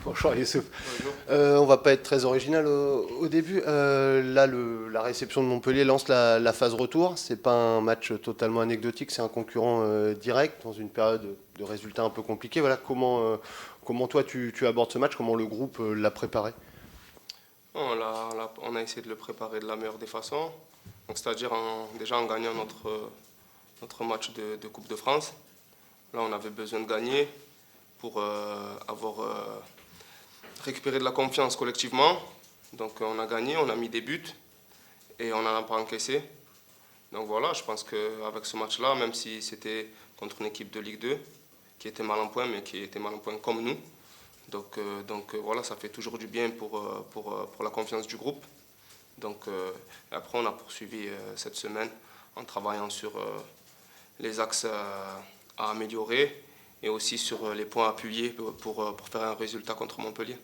Bonjour Youssouf. Bonjour. On va pas être très original au début. Là, la réception de Montpellier lance la phase retour. C'est pas un match totalement anecdotique, c'est un concurrent direct dans une période de résultats un peu compliqués. Voilà, comment toi tu abordes ce match, comment le groupe l'a préparé? On a essayé de le préparer de la meilleure des façons. Donc, c'est-à-dire déjà en gagnant notre match de Coupe de France. Là, on avait besoin de gagner pour avoir récupéré de la confiance collectivement. Donc, on a gagné, on a mis des buts et on n'en a pas encaissé. Donc voilà, je pense qu'avec ce match-là, même si c'était contre une équipe de Ligue 2 qui était mal en point, mais qui était mal en point comme nous, voilà, ça fait toujours du bien pour la confiance du groupe. Après, on a poursuivi cette semaine en travaillant sur les axes à améliorer et aussi sur les points appuyés pour faire un résultat contre Montpellier.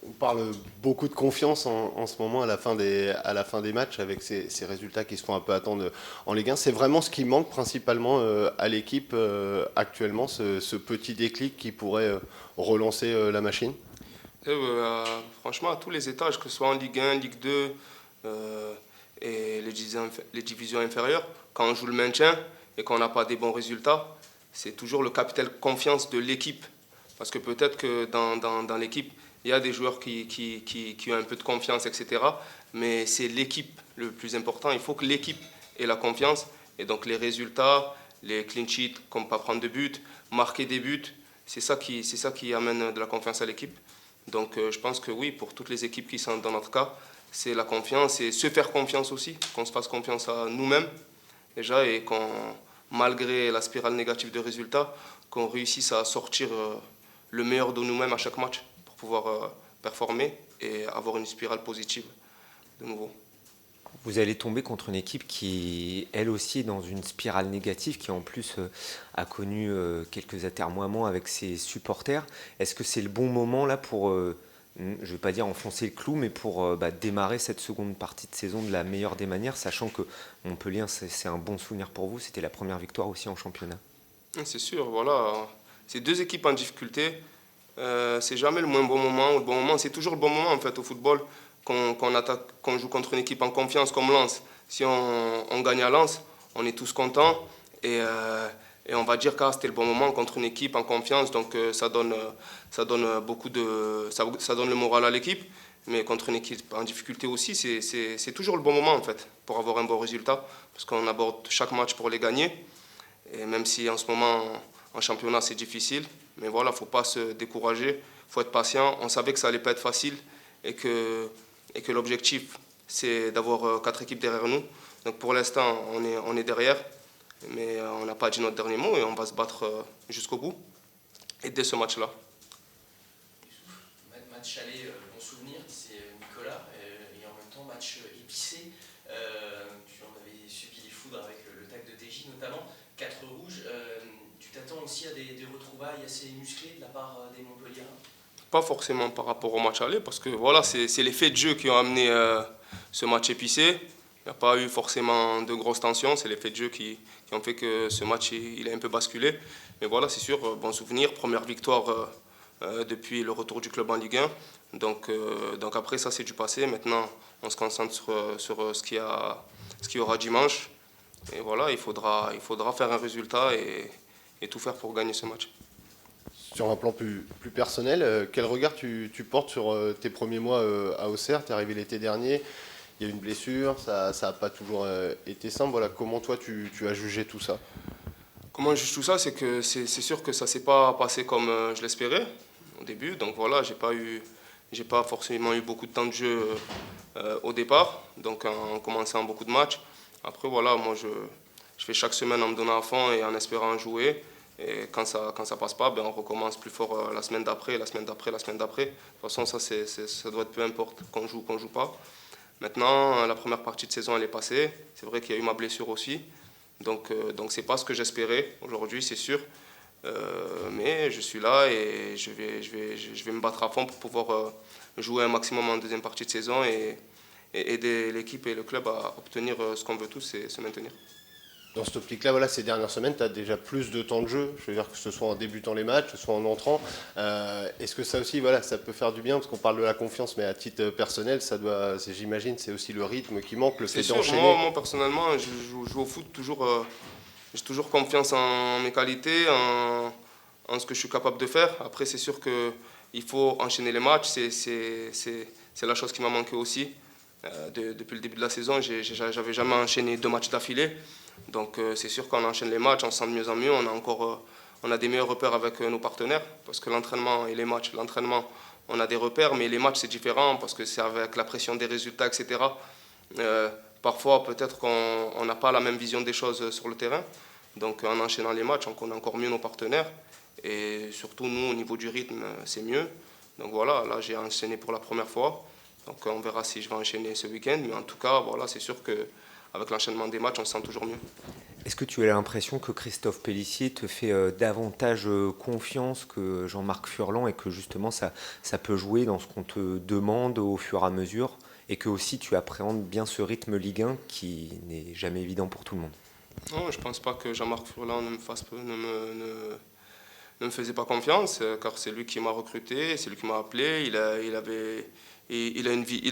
On parle beaucoup de confiance en ce moment à la fin des matchs avec ces résultats qui se font un peu attendre en Ligue 1. C'est vraiment ce qui manque principalement à l'équipe actuellement, ce petit déclic qui pourrait relancer la machine. Franchement, à tous les étages, que ce soit en Ligue 1, Ligue 2 et les divisions inférieures, quand on joue le maintien et qu'on n'a pas des bons résultats, c'est toujours le capital confiance de l'équipe. Parce que peut-être que dans l'équipe, il y a des joueurs qui ont un peu de confiance, etc. Mais c'est l'équipe le plus important. Il faut que l'équipe ait la confiance. Et donc les résultats, les clean sheets, comme pas prendre de but, marquer des buts, c'est ça qui amène de la confiance à l'équipe. Donc je pense que oui, pour toutes les équipes qui sont dans notre cas, c'est la confiance et se faire confiance aussi, qu'on se fasse confiance à nous-mêmes déjà et qu'on, malgré la spirale négative de résultats, qu'on réussisse à sortir le meilleur de nous-mêmes à chaque match pour pouvoir performer et avoir une spirale positive de nouveau. Vous allez tomber contre une équipe qui, elle aussi, est dans une spirale négative, qui en plus a connu quelques atermoiements avec ses supporters. Est-ce que c'est le bon moment là pour, je ne vais pas dire enfoncer le clou, mais pour démarrer cette seconde partie de saison de la meilleure des manières, sachant que Montpellier, c'est un bon souvenir pour vous, c'était la première victoire aussi en championnat. C'est sûr, voilà. C'est deux équipes en difficulté. C'est jamais le moins bon moment ou le bon moment. C'est toujours le bon moment en fait au football qu'on joue contre une équipe en confiance comme Lens. Si on gagne à Lens, on est tous contents et on va dire que c'était le bon moment contre une équipe en confiance. Donc ça donne ça donne le moral à l'équipe. Mais contre une équipe en difficulté aussi, c'est toujours le bon moment en fait pour avoir un bon résultat parce qu'on aborde chaque match pour les gagner. Et même si en ce moment en championnat c'est difficile, mais voilà, il ne faut pas se décourager, il faut être patient. On savait que ça n'allait pas être facile et que l'objectif c'est d'avoir 4 équipes derrière nous. Donc pour l'instant on est derrière, mais on n'a pas dit notre dernier mot et on va se battre jusqu'au bout. Et dès ce match-là. Match aller, bon souvenir, c'est Nicolas, et en même temps match épicé. Tu en avais subi les foudres avec le tag de TJ notamment, 4 rouges. Tu t'attends aussi à des retrouvailles assez musclées de la part des Montpelliérains? Pas forcément par rapport au match aller, parce que voilà, c'est les faits de jeu qui ont amené ce match épicé. Il n'y a pas eu forcément de grosses tensions, c'est les faits de jeu qui ont fait que ce match il a un peu basculé. Mais voilà, c'est sûr, bon souvenir, première victoire depuis le retour du club en Ligue 1. Donc après, ça c'est du passé. Maintenant, on se concentre sur ce qu'il y aura dimanche. Et voilà, il faudra faire un résultat et tout faire pour gagner ce match. Sur un plan plus personnel, quel regard tu portes sur tes premiers mois à Auxerre? Tu es arrivé l'été dernier, il y a eu une blessure, ça n'a pas toujours été simple. Voilà, comment toi tu as jugé tout ça? Comment je juge tout ça, c'est que c'est sûr que ça ne s'est pas passé comme je l'espérais au début. Donc voilà, j'ai pas forcément eu beaucoup de temps de jeu au départ, donc en commençant beaucoup de matchs. Après voilà, moi je fais chaque semaine en me donnant à fond et en espérant jouer. Et quand ça passe pas, ben on recommence plus fort la semaine d'après, la semaine d'après, la semaine d'après. De toute façon, ça doit être peu importe qu'on joue pas. Maintenant, la première partie de saison elle est passée. C'est vrai qu'il y a eu ma blessure aussi. Donc c'est pas ce que j'espérais aujourd'hui, c'est sûr. Mais je suis là et je vais me battre à fond pour pouvoir jouer un maximum en deuxième partie de saison et aider l'équipe et le club à obtenir ce qu'on veut tous, c'est se maintenir. Dans cette optique-là, voilà, ces dernières semaines, tu as déjà plus de temps de jeu, je veux dire que ce soit en débutant les matchs, que ce soit en entrant. Est-ce que ça aussi, voilà, ça peut faire du bien, parce qu'on parle de la confiance, mais à titre personnel, j'imagine, c'est aussi le rythme qui manque, le fait C'est sûr, d'enchaîner. moi personnellement, je joue au foot toujours, j'ai toujours confiance en mes qualités, en ce que je suis capable de faire. Après, c'est sûr qu'il faut enchaîner les matchs, c'est la chose qui m'a manqué aussi. Depuis le début de la saison, j'avais jamais enchaîné 2 matchs d'affilée. Donc c'est sûr qu'on enchaîne les matchs, on se sent de mieux en mieux, on a des meilleurs repères avec nos partenaires, parce que l'entraînement et les matchs, l'entraînement, on a des repères, mais les matchs c'est différent, parce que c'est avec la pression des résultats, etc. Parfois peut-être qu'on n'a pas la même vision des choses sur le terrain, donc en enchaînant les matchs, on connaît encore mieux nos partenaires, et surtout nous, au niveau du rythme, c'est mieux. Donc voilà, là j'ai enchaîné pour la première fois. Donc on verra si je vais enchaîner ce week-end. Mais en tout cas, voilà, c'est sûr qu'avec l'enchaînement des matchs, on se sent toujours mieux. Est-ce que tu as l'impression que Christophe Pélissier te fait davantage confiance que Jean-Marc Furlan et que justement ça peut jouer dans ce qu'on te demande au fur et à mesure et que aussi tu appréhendes bien ce rythme Ligue 1 qui n'est jamais évident pour tout le monde? Non, je ne pense pas que Jean-Marc Furlan ne me faisait pas confiance, car c'est lui qui m'a recruté, c'est lui qui m'a appelé. Il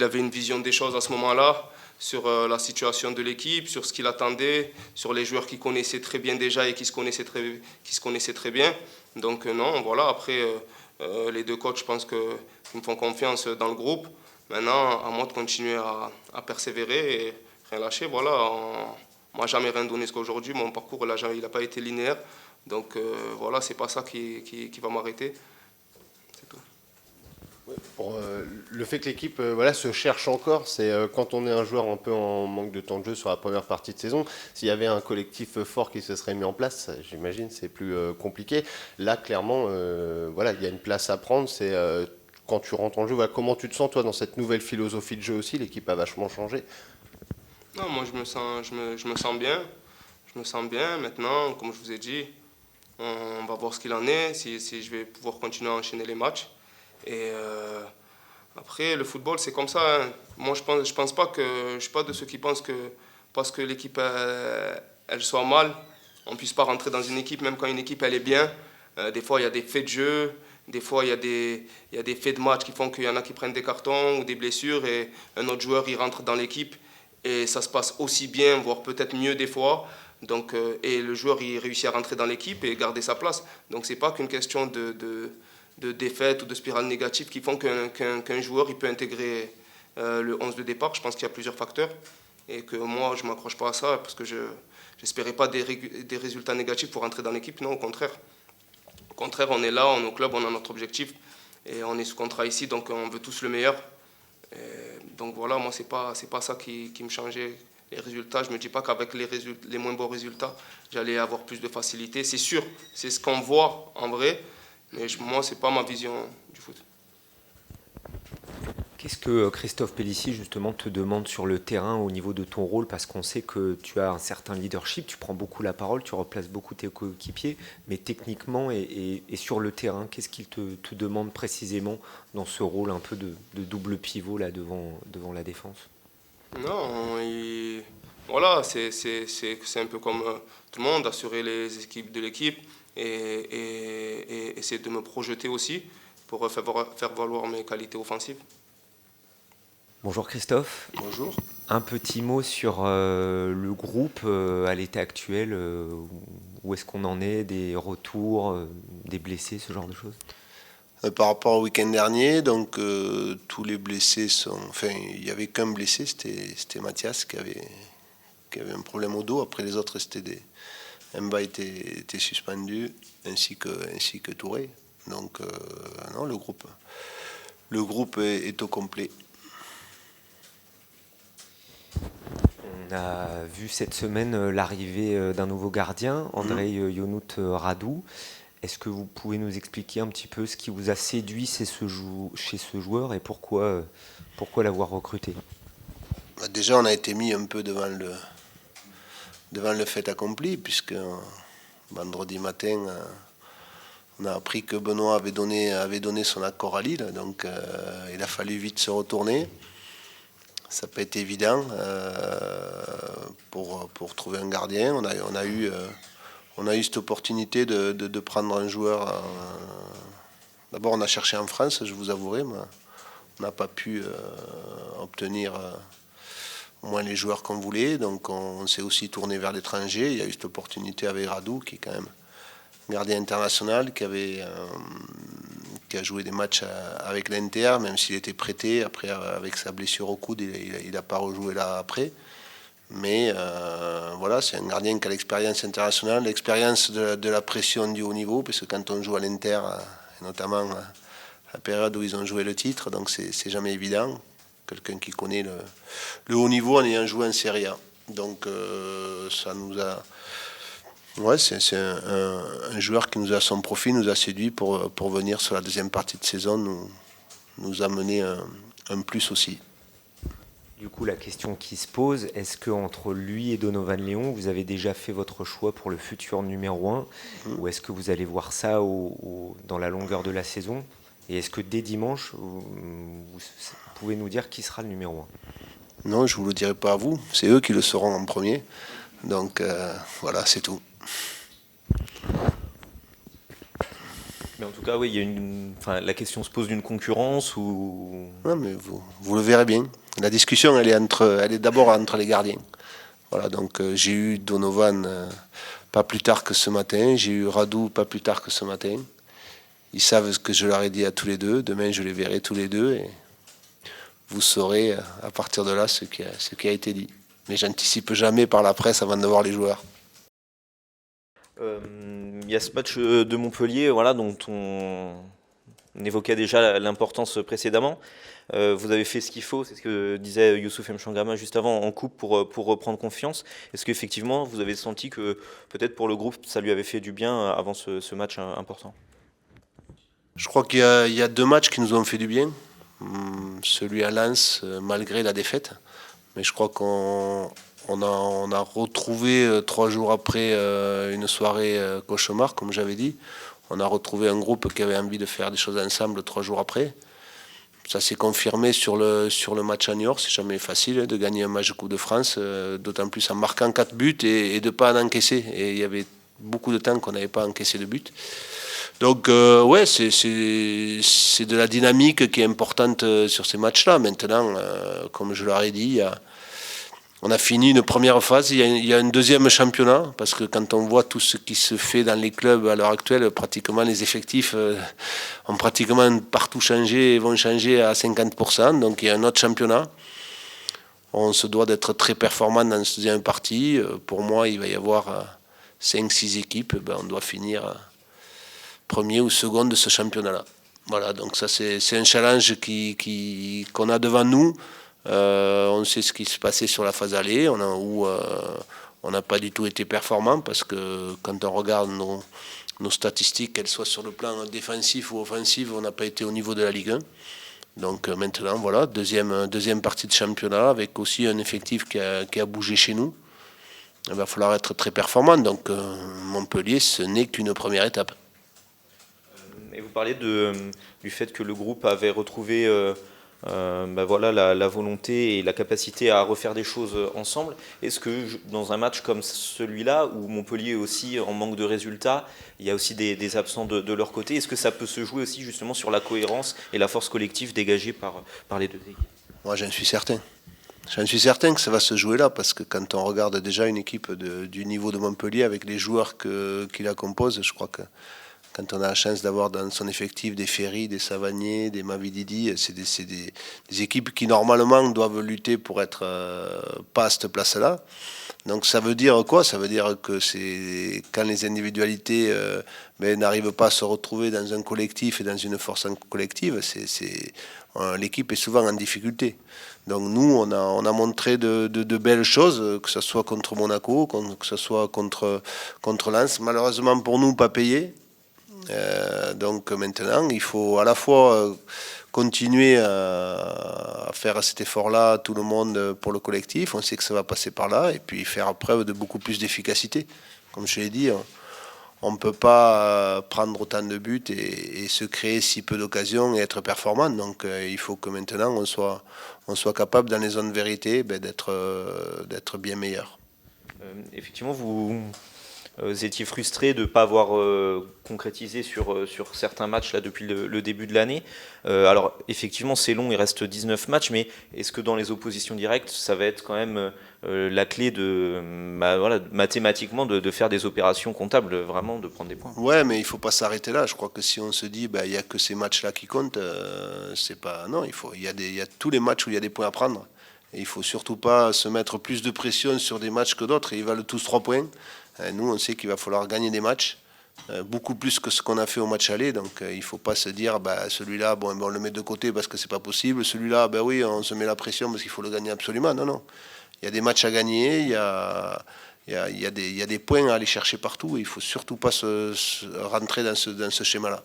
avait une vision des choses à ce moment-là, sur la situation de l'équipe, sur ce qu'il attendait, sur les joueurs qu'il connaissait très bien déjà et qui se connaissaient très bien. Donc non, voilà, après, les 2 coachs, je pense qu'ils me font confiance dans le groupe. Maintenant, à moi de continuer à persévérer et rien lâcher. Voilà, on m'a jamais rien donné jusqu'à aujourd'hui. Mon parcours, il n'a pas été linéaire. Donc voilà, c'est pas ça qui va m'arrêter. C'est tout. Pour, le fait que l'équipe voilà, se cherche encore, c'est quand on est un joueur un peu en manque de temps de jeu sur la première partie de saison, s'il y avait un collectif fort qui se serait mis en place, j'imagine c'est plus compliqué. Là, clairement, voilà, il y a une place à prendre. C'est quand tu rentres en jeu, voilà, comment tu te sens toi dans cette nouvelle philosophie de jeu aussi? L'équipe a vachement changé. Non, moi je me sens bien. Je me sens bien. Maintenant, comme je vous ai dit, on va voir ce qu'il en est, si je vais pouvoir continuer à enchaîner les matchs. Et après, le football, c'est comme ça. Hein. Moi, je pense pas que je suis pas de ceux qui pensent que parce que l'équipe elle soit mal, on puisse pas rentrer dans une équipe, même quand une équipe elle est bien. Des fois, il y a des faits de jeu, des fois, il y a des faits de match qui font qu'il y en a qui prennent des cartons ou des blessures et un autre joueur il rentre dans l'équipe et ça se passe aussi bien, voire peut-être mieux des fois. Donc, et le joueur il réussit à rentrer dans l'équipe et garder sa place. Donc, c'est pas qu'une question de défaite ou de spirale négative qui font qu'un joueur il peut intégrer le 11 de départ. Je pense qu'il y a plusieurs facteurs et que moi je ne m'accroche pas à ça parce que je n'espérais pas des résultats négatifs pour rentrer dans l'équipe. Non, au contraire. Au contraire, on est là, on est au club, on a notre objectif et on est sous contrat ici, donc on veut tous le meilleur. Et donc voilà, moi c'est pas ça qui me changeait les résultats. Je me dis pas qu'avec les moins bons résultats, j'allais avoir plus de facilité. C'est sûr, c'est ce qu'on voit en vrai. Mais moi, ce n'est pas ma vision du foot. Qu'est-ce que Christophe Pélissier justement te demande sur le terrain au niveau de ton rôle? Parce qu'on sait que tu as un certain leadership, tu prends beaucoup la parole, tu replaces beaucoup tes coéquipiers, mais techniquement et sur le terrain, qu'est-ce qu'il te demande précisément dans ce rôle un peu de double pivot là devant la défense? Non, voilà, c'est un peu comme tout le monde, assurer les équipes de l'équipe et essayer de me projeter aussi pour faire valoir mes qualités offensives. Bonjour Christophe. Bonjour. Un petit mot sur le groupe à l'état actuel. Où est-ce qu'on en est? Des retours, des blessés, ce genre de choses? Par rapport au week-end dernier, donc tous les blessés sont... Enfin, il n'y avait qu'un blessé, c'était Mathias qui avait un problème au dos. Après les autres, Mba était suspendu, ainsi que Touré. Donc non, le groupe est au complet. On a vu cette semaine l'arrivée d'un nouveau gardien, Andrei Ionut Radu. Est-ce que vous pouvez nous expliquer un petit peu ce qui vous a séduit chez ce joueur et pourquoi l'avoir recruté? Déjà, on a été mis un peu devant le fait accompli, puisque vendredi matin, on a appris que Benoît avait donné son accord à Lille, donc il a fallu vite se retourner. Ça n'a pas été évident pour trouver un gardien. On a eu cette opportunité de prendre un joueur. D'abord, on a cherché en France, je vous avouerai, mais on n'a pas pu obtenir au moins les joueurs qu'on voulait. Donc, on s'est aussi tourné vers l'étranger. Il y a eu cette opportunité avec Radou, qui est quand même gardien international, qui a joué des matchs avec l'Inter, même s'il était prêté. Après, avec sa blessure au coude, il n'a pas rejoué là après. Mais voilà, c'est un gardien qui a l'expérience internationale, l'expérience de la pression du haut niveau, parce que quand on joue à l'Inter, et notamment à la période où ils ont joué le titre, donc c'est jamais évident. Quelqu'un qui connaît le haut niveau en ayant joué en Serie A. Donc ça nous a... Ouais, c'est un joueur qui nous a, son profil nous a séduit pour venir sur la deuxième partie de saison nous amener un plus aussi. Du coup, la question qui se pose, est-ce qu'entre lui et Donovan Léon, vous avez déjà fait votre choix pour le futur numéro 1 ou est-ce que vous allez voir ça dans la longueur de la saison? Et est-ce que dès dimanche, vous pouvez nous dire qui sera le numéro 1? Non, je ne vous le dirai pas à vous. C'est eux qui le sauront en premier. Donc voilà, c'est tout. Mais en tout cas, oui, il y a la question se pose d'une concurrence ou... Non, mais vous le verrez bien. La discussion, elle est d'abord entre les gardiens. Voilà, donc j'ai eu Donovan pas plus tard que ce matin. J'ai eu Radou pas plus tard que ce matin. Ils savent ce que je leur ai dit à tous les deux. Demain, je les verrai tous les deux. Et vous saurez à partir de là ce qui a été dit. Mais j'anticipe jamais par la presse avant de voir les joueurs. Il y a ce match de Montpellier, voilà, dont on évoquait déjà l'importance précédemment. Vous avez fait ce qu'il faut, c'est ce que disait Youssouf Mchangama juste avant en coupe pour reprendre confiance. Est-ce qu'effectivement vous avez senti que peut-être pour le groupe ça lui avait fait du bien avant ce match important? Je crois qu'il y a 2 matchs qui nous ont fait du bien. Celui à Lens, malgré la défaite. Mais je crois qu'on a retrouvé 3 jours après une soirée cauchemar, comme j'avais dit. On a retrouvé un groupe qui avait envie de faire des choses ensemble 3 jours après. Ça s'est confirmé sur le match à New York. C'est jamais facile de gagner un match de Coupe de France, d'autant plus en marquant 4 buts et de ne pas en encaisser. Et il y avait beaucoup de temps qu'on n'avait pas encaissé de but. Donc ouais, c'est de la dynamique qui est importante sur ces matchs-là. Maintenant, comme je leur ai dit, on a fini une première phase, il y a un deuxième championnat, parce que quand on voit tout ce qui se fait dans les clubs à l'heure actuelle, pratiquement les effectifs ont pratiquement partout changé et vont changer à 50%, donc il y a un autre championnat. On se doit d'être très performant dans cette deuxième partie. Pour moi, il va y avoir 5-6 équipes, on doit finir premier ou second de ce championnat-là. Voilà, donc ça c'est un challenge qu'on a devant nous. On sait ce qui se passait sur la phase aller, où on n'a pas du tout été performant, parce que quand on regarde nos statistiques, qu'elles soient sur le plan défensif ou offensif, on n'a pas été au niveau de la Ligue 1. Donc maintenant, voilà, deuxième partie de championnat, avec aussi un effectif qui a bougé chez nous. Il va falloir être très performant. Donc Montpellier, ce n'est qu'une première étape. Et vous parlez du fait que le groupe avait retrouvé voilà, la volonté et la capacité à refaire des choses ensemble. Est-ce que dans un match comme celui-là, où Montpellier est aussi en manque de résultats, il y a aussi des absents de leur côté, est-ce que ça peut se jouer aussi justement sur la cohérence et la force collective dégagée par les deux équipes? Moi, j'en suis certain. J'en suis certain que ça va se jouer là, parce que quand on regarde déjà une équipe du niveau de Montpellier avec les joueurs qui la composent, je crois que quand on a la chance d'avoir dans son effectif des Ferry, des Savanier, des Mavididi, c'est des équipes qui normalement doivent lutter pour être pas à cette place-là. Donc ça veut dire quoi? Ça veut dire que c'est quand les individualités n'arrivent pas à se retrouver dans un collectif et dans une force collective, l'équipe est souvent en difficulté. Donc nous, on a montré de belles choses, que ce soit contre Monaco, que ce soit contre Lens. Malheureusement pour nous, pas payé. Donc maintenant, il faut à la fois continuer à faire cet effort-là, tout le monde, pour le collectif. On sait que ça va passer par là, et puis faire preuve de beaucoup plus d'efficacité. Comme je l'ai dit, on ne peut pas prendre autant de buts et se créer si peu d'occasions et être performant. Donc il faut que maintenant on soit capable dans les zones de vérité d'être bien meilleur. Effectivement, vous étiez frustré de ne pas avoir concrétisé sur certains matchs là, depuis le début de l'année. Alors effectivement c'est long, il reste 19 matchs, mais est-ce que dans les oppositions directes, ça va être quand même la clé mathématiquement de faire des opérations comptables, vraiment de prendre des points? Ouais, mais il ne faut pas s'arrêter là. Je crois que si on se dit il n'y a que ces matchs-là qui comptent, c'est pas. Non, il y a tous les matchs où il y a des points à prendre. Et il ne faut surtout pas se mettre plus de pression sur des matchs que d'autres. Et ils valent tous 3 points. Nous, on sait qu'il va falloir gagner des matchs, beaucoup plus que ce qu'on a fait au match aller. Donc il ne faut pas se dire celui-là, on le met de côté parce que c'est pas possible. Celui-là, oui, on se met la pression parce qu'il faut le gagner absolument. Non, non. Il y a des matchs à gagner, il y a des points à aller chercher partout. Et il ne faut surtout pas rentrer dans ce schéma-là.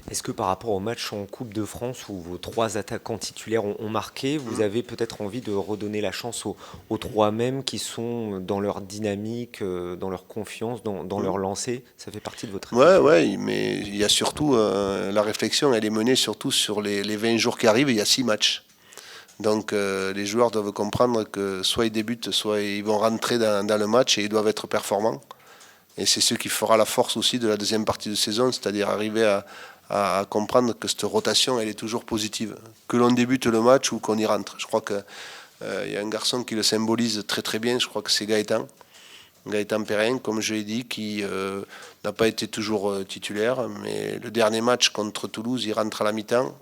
Est-ce que par rapport au match en Coupe de France où vos 3 attaquants titulaires ont marqué, vous avez peut-être envie de redonner la chance aux 3 mêmes qui sont dans leur dynamique, dans leur confiance, dans leur lancer? Ça fait partie de votre réflexion? Ouais, mais il y a surtout, la réflexion, elle est menée surtout sur les 20 jours qui arrivent, il y a 6 matchs. Donc les joueurs doivent comprendre que soit ils débutent, soit ils vont rentrer dans le match et ils doivent être performants. Et c'est ce qui fera la force aussi de la deuxième partie de saison, c'est-à-dire arriver à comprendre que cette rotation, elle est toujours positive. Que l'on débute le match ou qu'on y rentre. Je crois qu'il y a un garçon qui le symbolise très très bien, je crois que c'est Gaëtan Perrin, comme je l'ai dit, qui n'a pas été toujours titulaire, mais le dernier match contre Toulouse, il rentre à la mi-temps.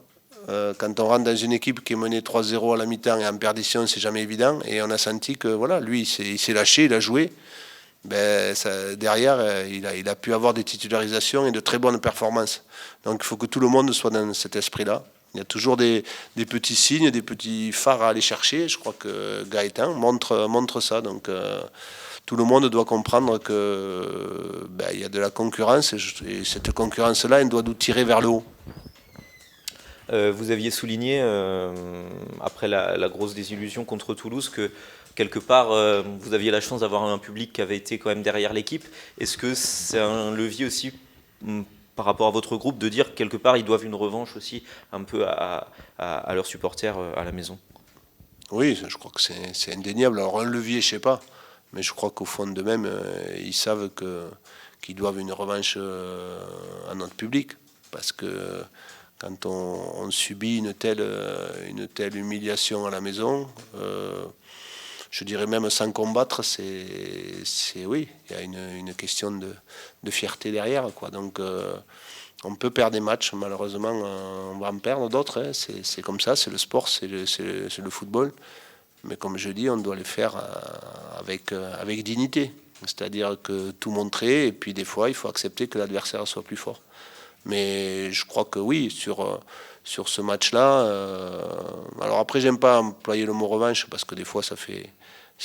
Quand on rentre dans une équipe qui est menée 3-0 à la mi-temps et en perdition, c'est jamais évident. Et on a senti que voilà, lui, il s'est lâché, il a joué. Derrière, il a pu avoir des titularisations et de très bonnes performances. Donc il faut que tout le monde soit dans cet esprit-là. Il y a toujours des petits signes, des petits phares à aller chercher. Je crois que Gaëtan montre ça. Donc tout le monde doit comprendre que il y a de la concurrence et cette concurrence-là, elle doit nous tirer vers le haut. Vous aviez souligné, après la grosse désillusion contre Toulouse, que quelque part, vous aviez la chance d'avoir un public qui avait été quand même derrière l'équipe. Est-ce que c'est un levier aussi par rapport à votre groupe de dire quelque part ils doivent une revanche aussi un peu à leurs supporters à la maison? Oui, je crois que c'est indéniable. Alors un levier, je ne sais pas, mais je crois qu'au fond d'eux-mêmes, ils savent qu'ils doivent une revanche à notre public. Parce que quand on subit une telle humiliation à la maison, je dirais même sans combattre, oui, il y a une question de fierté derrière, quoi. Donc on peut perdre des matchs, malheureusement on va en perdre d'autres, hein. C'est comme ça, c'est le sport, c'est le football. Mais comme je dis, on doit le faire avec dignité. C'est-à-dire que tout montrer, et puis des fois il faut accepter que l'adversaire soit plus fort. Mais je crois que oui, sur ce match-là. Alors après, j'aime pas employer le mot revanche parce que des fois,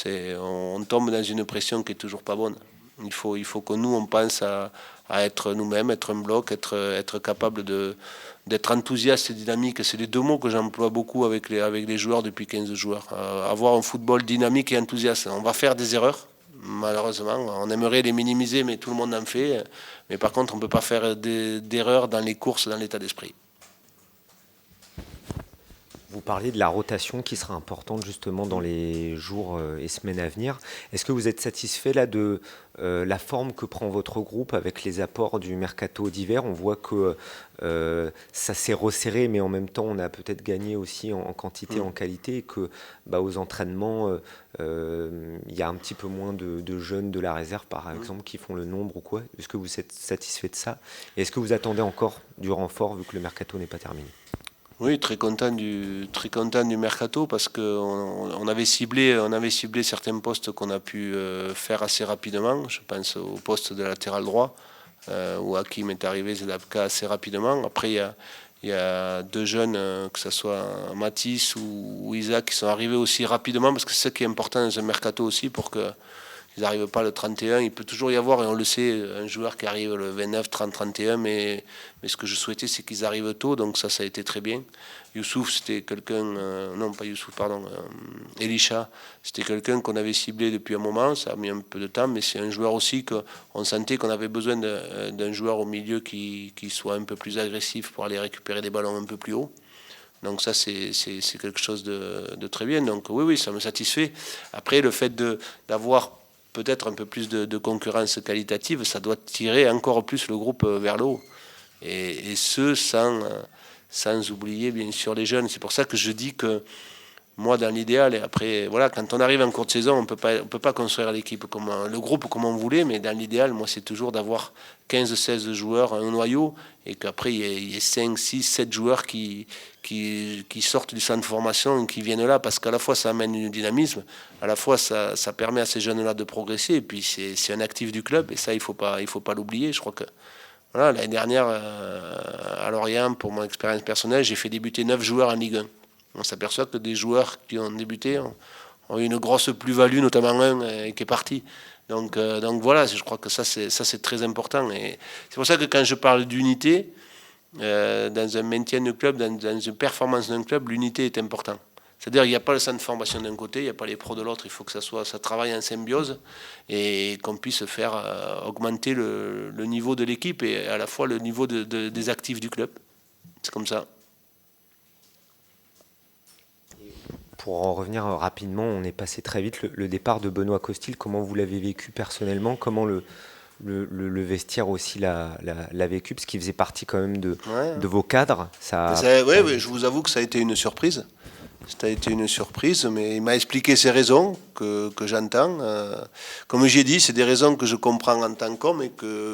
on tombe dans une pression qui est toujours pas bonne. Il faut que nous, on pense à être nous-mêmes, être un bloc, être capable d'être enthousiaste et dynamique. C'est les 2 mots que j'emploie beaucoup avec les joueurs depuis 15 joueurs. Avoir un football dynamique et enthousiaste. On va faire des erreurs. Malheureusement, on aimerait les minimiser, mais tout le monde en fait. Mais par contre, on ne peut pas faire d'erreurs dans les courses, dans l'état d'esprit. Vous parliez de la rotation qui sera importante justement dans les jours et semaines à venir. Est-ce que vous êtes satisfait là de la forme que prend votre groupe avec les apports du mercato d'hiver? On voit que ça s'est resserré, mais en même temps, on a peut-être gagné aussi en quantité, en qualité, et que aux entraînements, il y a un petit peu moins de jeunes de la réserve, par exemple, qui font le nombre ou quoi. Est-ce que vous êtes satisfait de ça? Et est-ce que vous attendez encore du renfort vu que le mercato n'est pas terminé? Oui, très content du mercato parce qu'on avait ciblé certains postes qu'on a pu faire assez rapidement. Je pense au poste de latéral droit où Hakim est arrivé, Zedabka assez rapidement. Après, il y a 2 jeunes, que ce soit Mathis ou Isaac, qui sont arrivés aussi rapidement parce que c'est ce qui est important dans un mercato aussi pour ils n'arrivent pas le 31. Il peut toujours y avoir, et on le sait, un joueur qui arrive le 29, 30, 31, mais ce que je souhaitais, c'est qu'ils arrivent tôt, donc ça a été très bien. Youssouf, c'était quelqu'un, non pas Youssouf, pardon, Elisha, c'était quelqu'un qu'on avait ciblé depuis un moment, ça a mis un peu de temps, mais c'est un joueur aussi qu'on sentait qu'on avait besoin d'un joueur au milieu qui soit un peu plus agressif pour aller récupérer des ballons un peu plus haut. Donc ça, c'est quelque chose de très bien. Donc oui, ça me satisfait. Après, le fait d'avoir peut-être un peu plus de concurrence qualitative, ça doit tirer encore plus le groupe vers le haut. Et ce, sans oublier bien sûr les jeunes. C'est pour ça que je dis que moi, dans l'idéal, et après, voilà, quand on arrive en cours de saison, on peut pas construire l'équipe le groupe comme on voulait, mais dans l'idéal, moi, c'est toujours d'avoir 15-16 joueurs, un noyau, et qu'après, il y ait 5, 6, 7 joueurs qui sortent du centre de formation et qui viennent là, parce qu'à la fois, ça amène du dynamisme, à la fois, ça permet à ces jeunes-là de progresser, et puis c'est un actif du club, et ça, il faut pas l'oublier. Je crois que voilà, l'année dernière, à Lorient, pour mon expérience personnelle, j'ai fait débuter 9 joueurs en Ligue 1. On s'aperçoit que des joueurs qui ont débuté ont eu une grosse plus-value, notamment un qui est parti. Donc voilà, je crois que ça c'est très important. Et c'est pour ça que quand je parle d'unité, dans un maintien de club, dans une performance d'un club, l'unité est importante. C'est-à-dire qu'il n'y a pas le centre de formation d'un côté, il n'y a pas les pros de l'autre, il faut que ça travaille en symbiose et qu'on puisse faire augmenter le niveau de l'équipe et à la fois le niveau des actifs du club. C'est comme ça. Pour en revenir rapidement, on est passé très vite. Le départ de Benoît Costil, comment vous l'avez vécu personnellement? Comment le vestiaire aussi l'a vécu? Parce qu'il faisait partie quand même de vos cadres. Oui, je vous avoue que ça a été une surprise. Ça a été une surprise, mais il m'a expliqué ses raisons que j'entends. Comme j'ai dit, c'est des raisons que je comprends en tant qu'homme,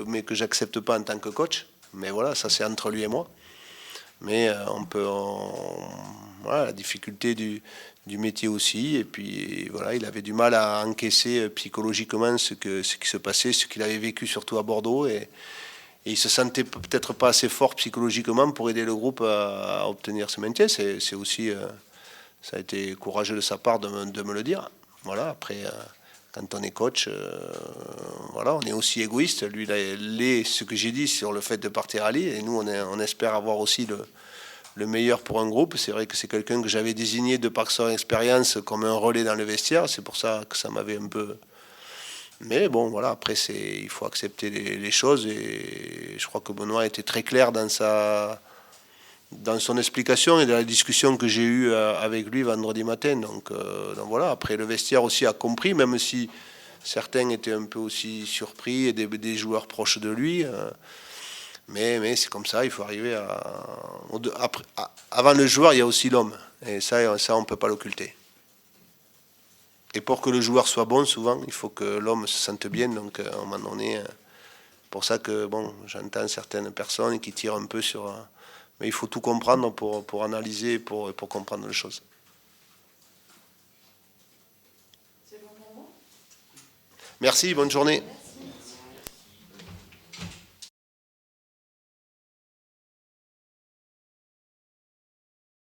mais que j'accepte pas en tant que coach. Mais voilà, ça c'est entre lui et moi. Mais voilà, la difficulté du métier aussi. Et puis voilà, il avait du mal à encaisser psychologiquement ce qui se passait, ce qu'il avait vécu surtout à Bordeaux. Et il se sentait peut-être pas assez fort psychologiquement pour aider le groupe à obtenir ce maintien. C'est aussi, ça a été courageux de sa part de me le dire. Voilà, après, quand on est coach, voilà, on est aussi égoïste. Lui, il est ce que j'ai dit sur le fait de partir à Lille. Et nous, on espère avoir aussi le meilleur pour un groupe. C'est vrai que c'est quelqu'un que j'avais désigné de par son expérience comme un relais dans le vestiaire. C'est pour ça que ça m'avait un peu... Mais bon, voilà, après, il faut accepter les choses. Et je crois que Benoît était très clair dans son explication et dans la discussion que j'ai eue avec lui vendredi matin. Donc voilà, après, le vestiaire aussi a compris, même si certains étaient un peu aussi surpris, et des joueurs proches de lui. Mais c'est comme ça, il faut arriver avant le joueur, il y a aussi l'homme. Et ça on ne peut pas l'occulter. Et pour que le joueur soit bon, souvent, il faut que l'homme se sente bien. Donc, à un moment donné, pour ça que, bon, j'entends certaines personnes qui tirent un peu sur... mais il faut tout comprendre pour analyser, pour comprendre les choses. C'est bon pour moi ? Merci, bonne journée.